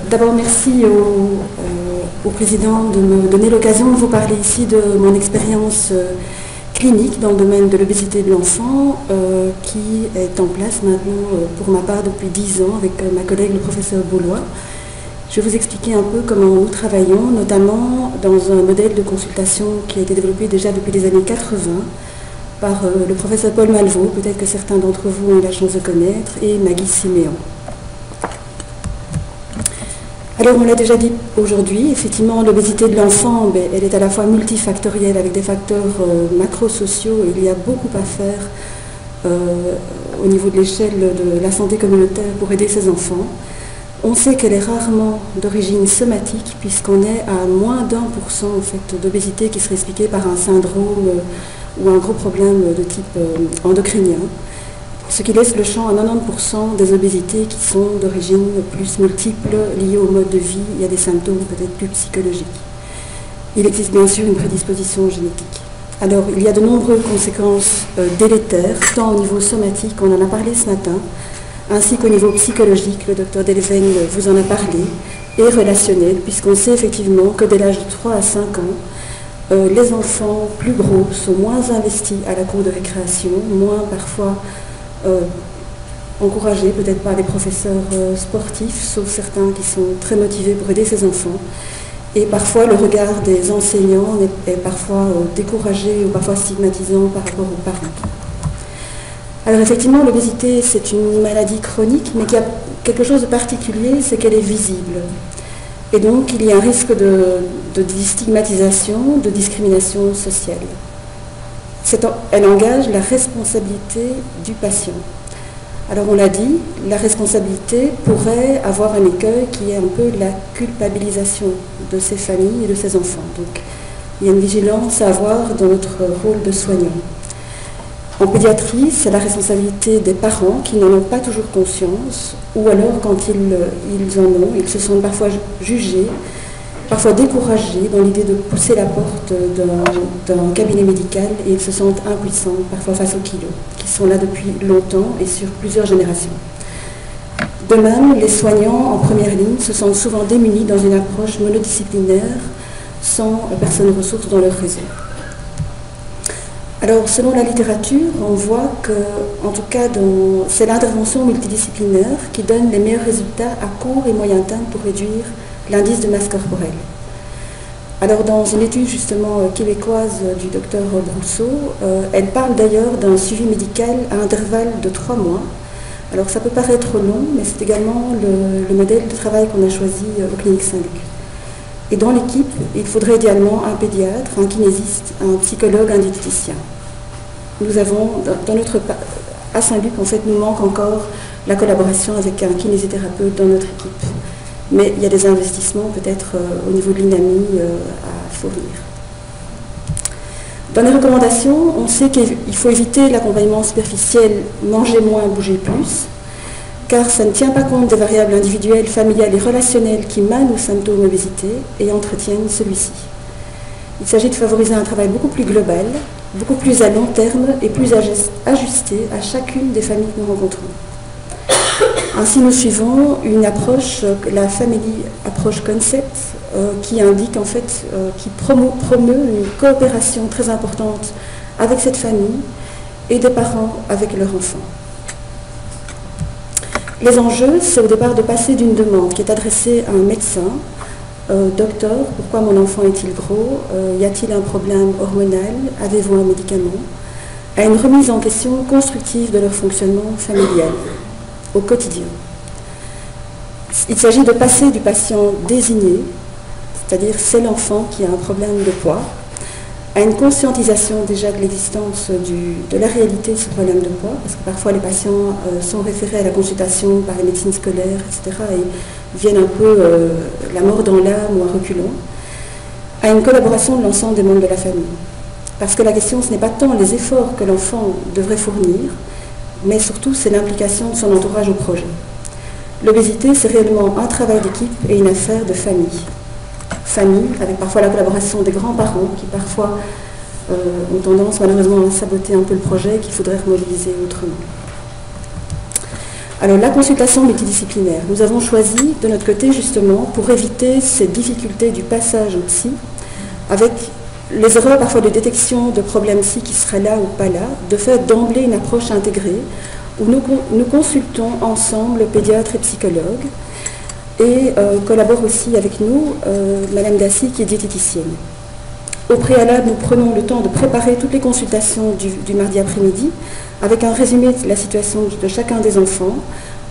D'abord, merci au président de me donner l'occasion de vous parler ici de mon expérience clinique dans le domaine de l'obésité de l'enfant qui est en place maintenant pour ma part depuis 10 ans avec ma collègue le professeur Boulois. Je vais vous expliquer un peu comment nous travaillons, notamment dans un modèle de consultation qui a été développé déjà depuis les années 80 par le professeur Paul Malvaux, peut-être que certains d'entre vous ont eu la chance de connaître, et Maggie Siméon. Alors, on l'a déjà dit aujourd'hui, effectivement, l'obésité de l'enfant, elle est à la fois multifactorielle avec des facteurs macrosociaux. Il y a beaucoup à faire au niveau de l'échelle de la santé communautaire pour aider ces enfants. On sait qu'elle est rarement d'origine somatique, puisqu'on est à moins d'1% en fait, d'obésité qui serait expliquée par un syndrome ou un gros problème de type endocrinien, ce qui laisse le champ à 90% des obésités qui sont d'origine plus multiple, liées au mode de vie. Il y a des symptômes peut-être plus psychologiques. Il existe bien sûr une prédisposition génétique. Alors, il y a de nombreuses conséquences délétères, tant au niveau somatique, on en a parlé ce matin, ainsi qu'au niveau psychologique, le docteur Delven vous en a parlé, et relationnel, puisqu'on sait effectivement que dès l'âge de 3 à 5 ans, les enfants plus gros sont moins investis à la cour de récréation, moins parfois encouragés, peut-être par les professeurs sportifs, sauf certains qui sont très motivés pour aider ces enfants. Et parfois, le regard des enseignants est parfois découragé ou parfois stigmatisant par rapport aux parents. Alors effectivement, l'obésité, c'est une maladie chronique, mais qui a quelque chose de particulier, c'est qu'elle est visible. Et donc, il y a un risque de stigmatisation, de discrimination sociale. Elle engage la responsabilité du patient. Alors, on l'a dit, la responsabilité pourrait avoir un écueil qui est un peu la culpabilisation de ces familles et de ces enfants. Donc, il y a une vigilance à avoir dans notre rôle de soignant. En pédiatrie, c'est la responsabilité des parents qui n'en ont pas toujours conscience, ou alors quand ils en ont, ils se sentent parfois jugés, parfois découragés dans l'idée de pousser la porte d'un cabinet médical et ils se sentent impuissants, parfois face aux kilos, qui sont là depuis longtemps et sur plusieurs générations. De même, les soignants en première ligne se sentent souvent démunis dans une approche monodisciplinaire, sans personnes ressources dans leur réseau. Alors, selon la littérature, on voit que, en tout cas, c'est l'intervention multidisciplinaire qui donne les meilleurs résultats à court et moyen terme pour réduire l'indice de masse corporelle. Alors, dans une étude justement québécoise du docteur Brousseau, elle parle d'ailleurs d'un suivi médical à intervalle de 3 mois. Alors, ça peut paraître long, mais c'est également le modèle de travail qu'on a choisi aux cliniques Saint-Luc. Et dans l'équipe, il faudrait idéalement un pédiatre, un kinésiste, un psychologue, un diététicien. Nous avons, à Saint-Luc, en fait, nous manque encore la collaboration avec un kinésithérapeute dans notre équipe. Mais il y a des investissements peut-être au niveau de l'INAMI à fournir. Dans les recommandations, on sait qu'il faut éviter l'accompagnement superficiel « manger moins, bouger plus », car ça ne tient pas compte des variables individuelles, familiales et relationnelles qui mènent aux symptômes d'obésité et entretiennent celui-ci. Il s'agit de favoriser un travail beaucoup plus global, beaucoup plus à long terme et plus ajusté à chacune des familles que nous rencontrons. Ainsi, nous suivons une approche, la Family Approach Concept, qui indique en fait, qui promeut une coopération très importante avec cette famille et des parents avec leurs enfants. Les enjeux, c'est au départ de passer d'une demande qui est adressée à un médecin, docteur, pourquoi mon enfant est-il gros, y a-t-il un problème hormonal, avez-vous un médicament, à une remise en question constructive de leur fonctionnement familial au quotidien. Il s'agit de passer du patient désigné, c'est-à-dire c'est l'enfant qui a un problème de poids, à une conscientisation déjà de l'existence de la réalité de ce problème de poids, parce que parfois les patients sont référés à la consultation par les médecines scolaires, etc., et viennent un peu la mort dans l'âme ou à reculons, à une collaboration de l'ensemble des membres de la famille. Parce que la question, ce n'est pas tant les efforts que l'enfant devrait fournir, mais surtout c'est l'implication de son entourage au projet. L'obésité, c'est réellement un travail d'équipe et une affaire de famille. Famille, avec parfois la collaboration des grands-parents qui parfois ont tendance malheureusement à saboter un peu le projet qu'il faudrait remobiliser autrement. Alors la consultation multidisciplinaire, nous avons choisi de notre côté justement pour éviter ces difficultés du passage au psy, avec les erreurs parfois de détection de problèmes psy qui seraient là ou pas là, de faire d'emblée une approche intégrée où nous consultons ensemble pédiatres et psychologues et collabore aussi avec nous Madame Dassy qui est diététicienne. Au préalable, nous prenons le temps de préparer toutes les consultations du mardi après-midi avec un résumé de la situation de chacun des enfants,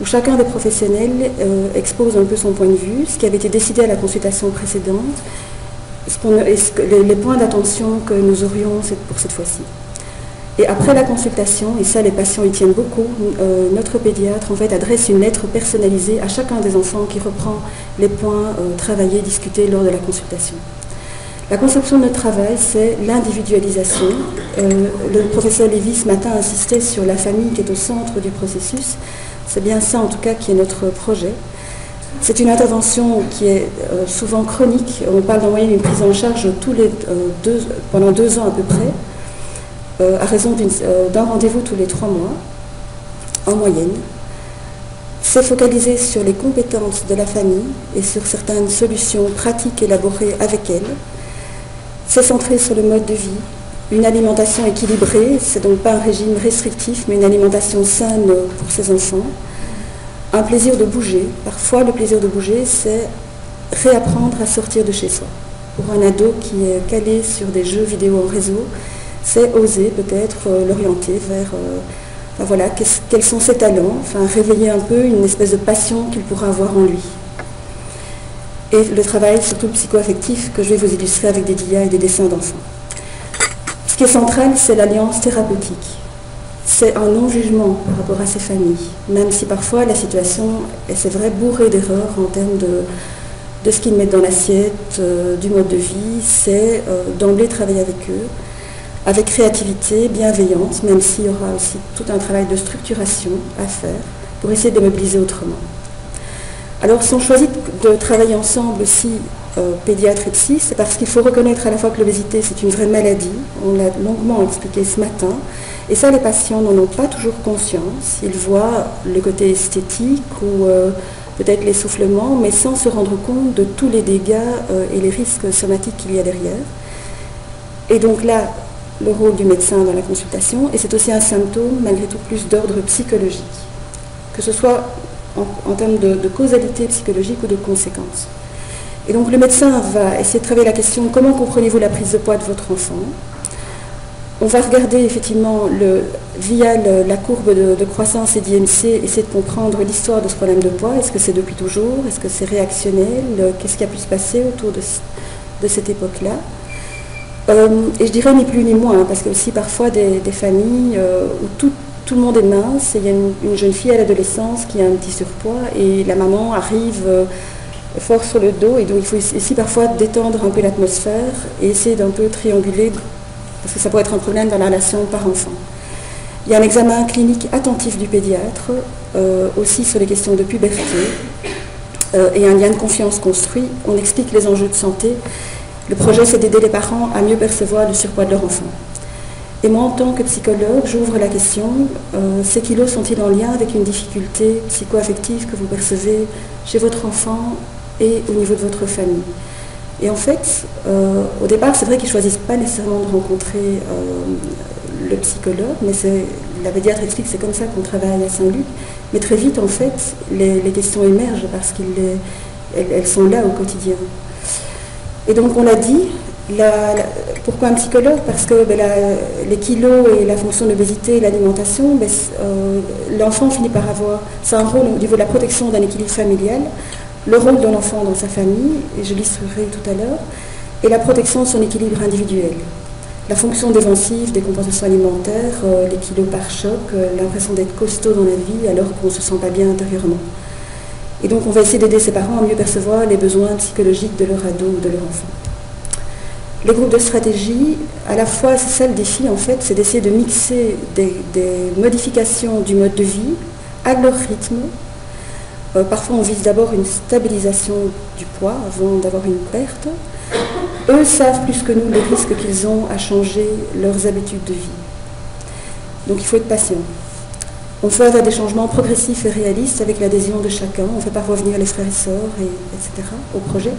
où chacun des professionnels expose un peu son point de vue, ce qui avait été décidé à la consultation précédente, les points d'attention que nous aurions pour cette fois-ci. Et après la consultation, et ça les patients y tiennent beaucoup, notre pédiatre en fait adresse une lettre personnalisée à chacun des enfants qui reprend les points travaillés, discutés lors de la consultation. La conception de notre travail, c'est l'individualisation. Le professeur Lévy ce matin a insisté sur la famille qui est au centre du processus. C'est bien ça en tout cas qui est notre projet. C'est une intervention qui est souvent chronique. On parle d'en moyenne d'une prise en charge pendant 2 ans à peu près, à raison d'un rendez-vous tous les 3 mois, en moyenne. C'est focalisé sur les compétences de la famille et sur certaines solutions pratiques élaborées avec elle. C'est centré sur le mode de vie, une alimentation équilibrée, c'est donc pas un régime restrictif, mais une alimentation saine pour ses enfants. Un plaisir de bouger. Parfois, le plaisir de bouger, c'est réapprendre à sortir de chez soi. Pour un ado qui est calé sur des jeux vidéo en réseau, c'est oser peut-être l'orienter vers, voilà, quels sont ses talents, enfin réveiller un peu une espèce de passion qu'il pourra avoir en lui. Et le travail, surtout le psycho-affectif, que je vais vous illustrer avec des dias et des dessins d'enfants. Ce qui est central, c'est l'alliance thérapeutique. C'est un non-jugement par rapport à ces familles, même si parfois la situation est, c'est vrai, bourrée d'erreurs en termes de ce qu'ils mettent dans l'assiette, du mode de vie. C'est d'emblée travailler avec eux, avec créativité, bienveillance, même s'il y aura aussi tout un travail de structuration à faire pour essayer de mobiliser autrement. Alors, si on choisit de travailler ensemble aussi, pédiatre et psy, c'est parce qu'il faut reconnaître à la fois que l'obésité, c'est une vraie maladie. On l'a longuement expliqué ce matin. Et ça, les patients n'en ont pas toujours conscience. Ils voient le côté esthétique ou peut-être l'essoufflement, mais sans se rendre compte de tous les dégâts et les risques somatiques qu'il y a derrière. Et donc là, le rôle du médecin dans la consultation, et c'est aussi un symptôme, malgré tout, plus d'ordre psychologique, que ce soit en termes de causalité psychologique ou de conséquences. Et donc le médecin va essayer de travailler la question comment comprenez-vous la prise de poids de votre enfant. On va regarder effectivement via la courbe de croissance et d'IMC, essayer de comprendre l'histoire de ce problème de poids. Est-ce que c'est depuis toujours? Est-ce que c'est réactionnel? Qu'est-ce qui a pu se passer autour de cette époque-là? Et je dirais ni plus ni moins, parce qu'il y a aussi parfois des familles où tout le monde est mince, et il y a une jeune fille à l'adolescence qui a un petit surpoids, et la maman arrive fort sur le dos, et donc il faut ici parfois détendre un peu l'atmosphère et essayer d'un peu trianguler, parce que ça peut être un problème dans la relation par-enfant. Il y a un examen clinique attentif du pédiatre, aussi sur les questions de puberté, et un lien de confiance construit. On explique les enjeux de santé. Le projet, c'est d'aider les parents à mieux percevoir le surpoids de leur enfant. Et moi, en tant que psychologue, j'ouvre la question, ces kilos sont-ils en lien avec une difficulté psycho-affective que vous percevez chez votre enfant et au niveau de votre famille? Et en fait, au départ, c'est vrai qu'ils ne choisissent pas nécessairement de rencontrer le psychologue, mais la pédiatre explique que c'est comme ça qu'on travaille à Saint-Luc. Mais très vite, en fait, les questions émergent parce qu'elles sont là au quotidien. Et donc, on l'a dit, pourquoi un psychologue? Parce que les kilos et la fonction de l'obésité et l'alimentation, l'enfant finit par avoir, c'est un rôle au niveau de la protection d'un équilibre familial, le rôle de l'enfant dans sa famille, et je l'illustrerai tout à l'heure, et la protection de son équilibre individuel. La fonction défensive des compensations alimentaires, les kilos par choc, l'impression d'être costaud dans la vie alors qu'on ne se sent pas bien intérieurement. Et donc on va essayer d'aider ses parents à mieux percevoir les besoins psychologiques de leur ado ou de leur enfant. Le groupe de stratégie, à la fois, c'est ça le défi en fait, c'est d'essayer de mixer des modifications du mode de vie à leur rythme. Parfois on vise d'abord une stabilisation du poids avant d'avoir une perte. Eux savent plus que nous les risques qu'ils ont à changer leurs habitudes de vie. Donc il faut être patient. On fait des changements progressifs et réalistes avec l'adhésion de chacun. On fait parfois venir les frères et sœurs, etc. au projet.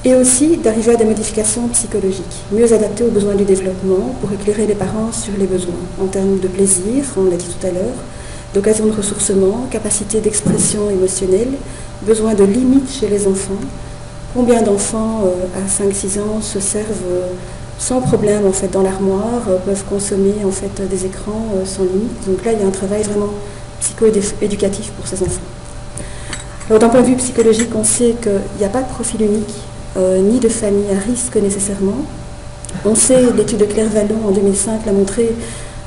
Et aussi d'arriver à des modifications psychologiques, mieux adaptées aux besoins du développement pour éclairer les parents sur les besoins en termes de plaisir, on l'a dit tout à l'heure, d'occasion de ressourcement, capacité d'expression émotionnelle, besoin de limites chez les enfants. Combien d'enfants à 5-6 ans se servent sans problème en fait, dans l'armoire, peuvent consommer en fait, des écrans sans limite. Donc là, il y a un travail vraiment psycho-éducatif pour ces enfants. Alors d'un point de vue psychologique, on sait qu'il n'y a pas de profil unique, ni de famille à risque nécessairement. On sait, l'étude de Claire Vallon en 2005 l'a montré,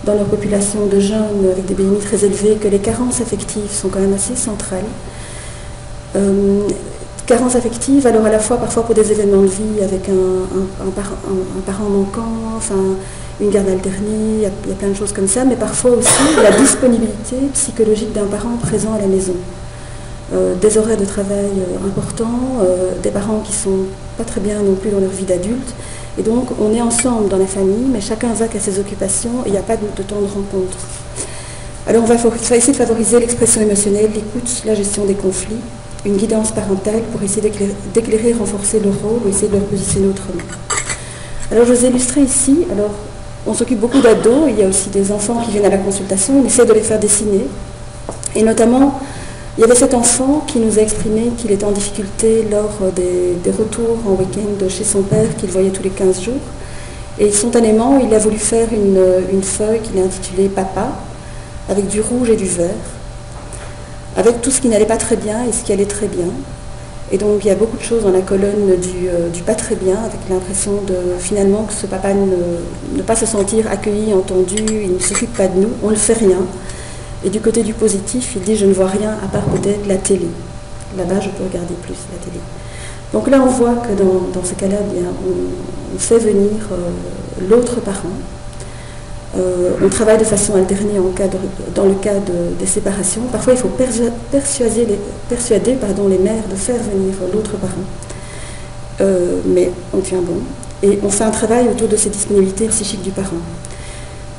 dans leur population de jeunes avec des BMI très élevés, que les carences affectives sont quand même assez centrales. Carences affectives, alors à la fois parfois pour des événements de vie avec un parent manquant, enfin une garde alternée, il y a plein de choses comme ça, mais parfois aussi la disponibilité psychologique d'un parent présent à la maison. Des horaires de travail importants, des parents qui ne sont pas très bien non plus dans leur vie d'adulte. Et donc on est ensemble dans la famille, mais chacun va qu'à ses occupations et il n'y a pas de temps de rencontre. Alors on va essayer de favoriser l'expression émotionnelle, l'écoute, la gestion des conflits, une guidance parentale pour essayer d'éclairer, renforcer leur rôle ou essayer de leur positionner autrement. Alors je vous ai illustré ici, alors on s'occupe beaucoup d'ados, il y a aussi des enfants qui viennent à la consultation, on essaie de les faire dessiner. Et notamment, il y avait cet enfant qui nous a exprimé qu'il était en difficulté lors des retours en week-end chez son père, qu'il voyait tous les 15 jours. Et spontanément, il a voulu faire une feuille qu'il a intitulée « Papa », avec du rouge et du vert, avec tout ce qui n'allait pas très bien et ce qui allait très bien. Et donc, il y a beaucoup de choses dans la colonne du pas très bien, avec l'impression de finalement que ce papa ne pas se sentir accueilli, entendu, il ne s'occupe pas de nous, on ne fait rien. Et du côté du positif, il dit « je ne vois rien à part peut-être la télé ». Là-bas, je peux regarder plus la télé. Donc là, on voit que dans ce cas-là, on fait venir l'autre parent. On travaille de façon alternée dans le cas des séparations. Parfois, il faut persuader les mères de faire venir l'autre parent. Mais on tient bon. Et on fait un travail autour de ces disponibilités psychiques du parent.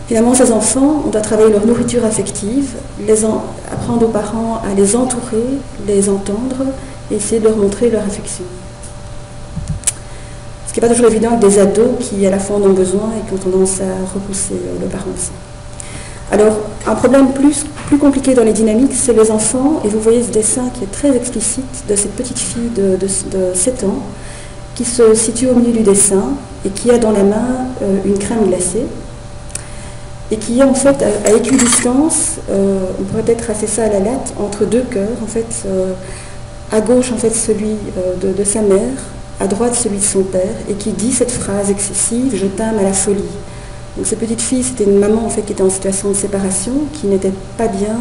Finalement, ces enfants, on doit travailler leur nourriture affective, apprendre aux parents à les entourer, les entendre et essayer de leur montrer leur affection. Ce qui n'est pas toujours évident avec des ados qui à la fois en ont besoin et qui ont tendance à repousser le parent aussi. Alors, un problème plus compliqué dans les dynamiques, c'est les enfants, et vous voyez ce dessin qui est très explicite de cette petite fille de 7 ans qui se situe au milieu du dessin et qui a dans la main une crème glacée. Et qui est en fait à équidistance, on pourrait peut-être tracer ça à la latte, entre deux cœurs, en fait, à gauche en fait celui de sa mère, à droite celui de son père, et qui dit cette phrase excessive « je t'aime à la folie ». Donc cette petite fille, c'était une maman en fait qui était en situation de séparation, qui n'était pas bien,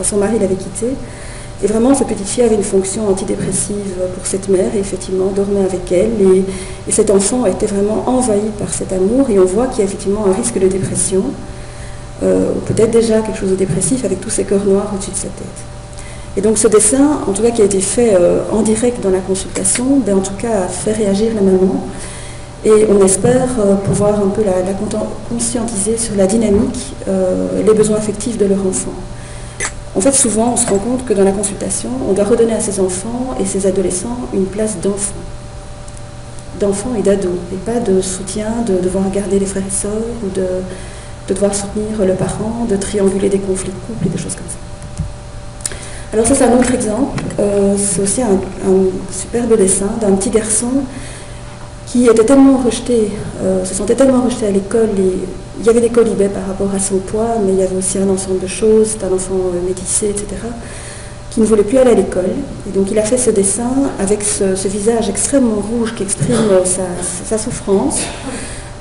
son mari l'avait quittée. Et vraiment, cette petite fille avait une fonction antidépressive pour cette mère, et effectivement, dormait avec elle. Et cet enfant était vraiment envahi par cet amour, et on voit qu'il y a effectivement un risque de dépression, ou peut-être déjà quelque chose de dépressif avec tous ces cœurs noirs au-dessus de sa tête. Et donc ce dessin, en tout cas qui a été fait en direct dans la consultation, en tout cas a fait réagir la maman. Et on espère pouvoir un peu la conscientiser sur la dynamique, les besoins affectifs de leur enfant. En fait, souvent, on se rend compte que dans la consultation, on doit redonner à ces enfants et ces adolescents une place d'enfants et d'ados, et pas de soutien, de devoir garder les frères et sœurs, ou de devoir soutenir le parent, de trianguler des conflits de couple et des choses comme ça. Alors ça, c'est un autre exemple. C'est aussi un superbe dessin d'un petit garçon qui était tellement rejeté, se sentait tellement rejeté à l'école. Il y avait des colibets par rapport à son poids, mais il y avait aussi un ensemble de choses, c'était un enfant métissé, etc., qui ne voulait plus aller à l'école. Et donc il a fait ce dessin avec ce visage extrêmement rouge qui exprime sa souffrance.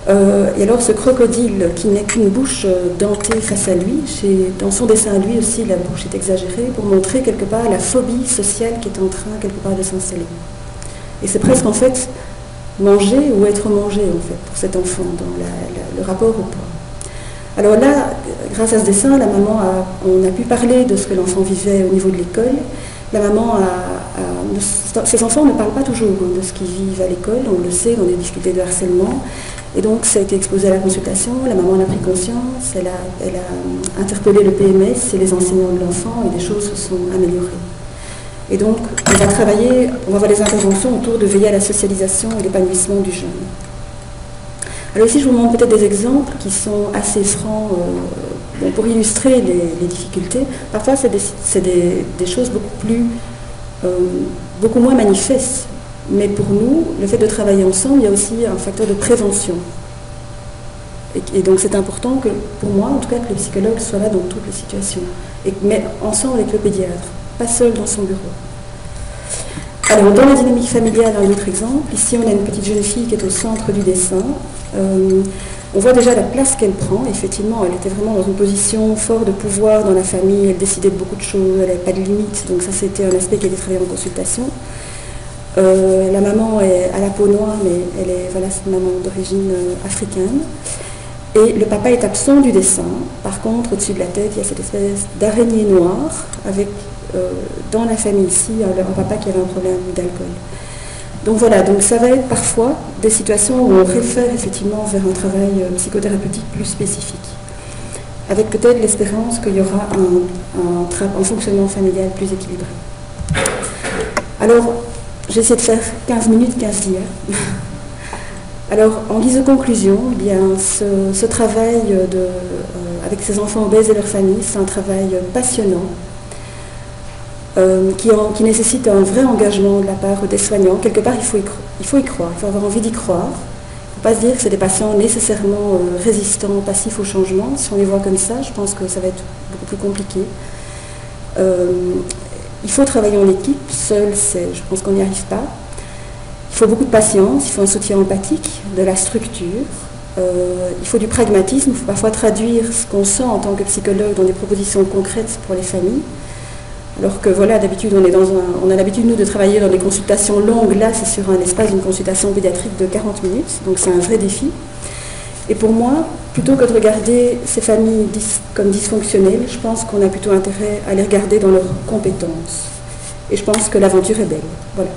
Et alors ce crocodile qui n'est qu'une bouche dentée face à lui, dans son dessin à lui aussi, la bouche est exagérée pour montrer quelque part la phobie sociale qui est en train quelque part de s'installer. Et c'est presque en fait manger ou être mangé en fait pour cet enfant dans le rapport au poids. Alors là, grâce à ce dessin, la maman on a pu parler de ce que l'enfant vivait au niveau de l'école. La maman ces enfants ne parlent pas toujours de ce qu'ils vivent à l'école, on le sait, dans des difficultés de harcèlement. Et donc ça a été exposé à la consultation, la maman en a pris conscience, elle a interpellé le PMS et les enseignants de l'enfant et des choses se sont améliorées. Et donc on va voir les interventions autour de veiller à la socialisation et l'épanouissement du jeune. Alors ici je vous montre peut-être des exemples qui sont assez francs pour illustrer les difficultés. Parfois c'est des choses beaucoup moins manifestes. Mais pour nous, le fait de travailler ensemble, il y a aussi un facteur de prévention. Et donc c'est important que, pour moi, en tout cas, que le psychologue soit là dans toutes les situations. Mais ensemble avec le pédiatre, pas seul dans son bureau. Alors, dans la dynamique familiale, un autre exemple. Ici, on a une petite jeune fille qui est au centre du dessin. On voit déjà la place qu'elle prend. Effectivement, elle était vraiment dans une position forte de pouvoir dans la famille. Elle décidait de beaucoup de choses, elle n'avait pas de limites. Donc ça, c'était un aspect qui a été travaillé en consultation. La maman est à la peau noire, mais elle est une maman d'origine africaine. Et le papa est absent du dessin. Par contre, au-dessus de la tête, il y a cette espèce d'araignée noire avec, dans la famille ici, un papa qui avait un problème d'alcool. Donc voilà, donc ça va être parfois des situations où on réfère effectivement vers un travail psychothérapeutique plus spécifique, avec peut-être l'espérance qu'il y aura un fonctionnement familial plus équilibré. Alors, j'ai essayé de faire 15 minutes, 15 dias. Alors, en guise de conclusion, eh bien, ce travail avec ces enfants obèses et leurs familles, c'est un travail passionnant qui nécessite un vrai engagement de la part des soignants. Quelque part, il faut y croire, il faut avoir envie d'y croire. Il ne faut pas se dire que c'est des patients nécessairement résistants, passifs au changement. Si on les voit comme ça, je pense que ça va être beaucoup plus compliqué. Il faut travailler en équipe, seul, je pense qu'on n'y arrive pas. Il faut beaucoup de patience, il faut un soutien empathique, de la structure. Il faut du pragmatisme, il faut parfois traduire ce qu'on sent en tant que psychologue dans des propositions concrètes pour les familles. Alors que voilà, d'habitude, on a l'habitude, nous, de travailler dans des consultations longues. Là, c'est sur un espace d'une consultation pédiatrique de 40 minutes, donc c'est un vrai défi. Et pour moi, plutôt que de regarder ces familles comme dysfonctionnelles, je pense qu'on a plutôt intérêt à les regarder dans leurs compétences. Et je pense que l'aventure est belle. Voilà.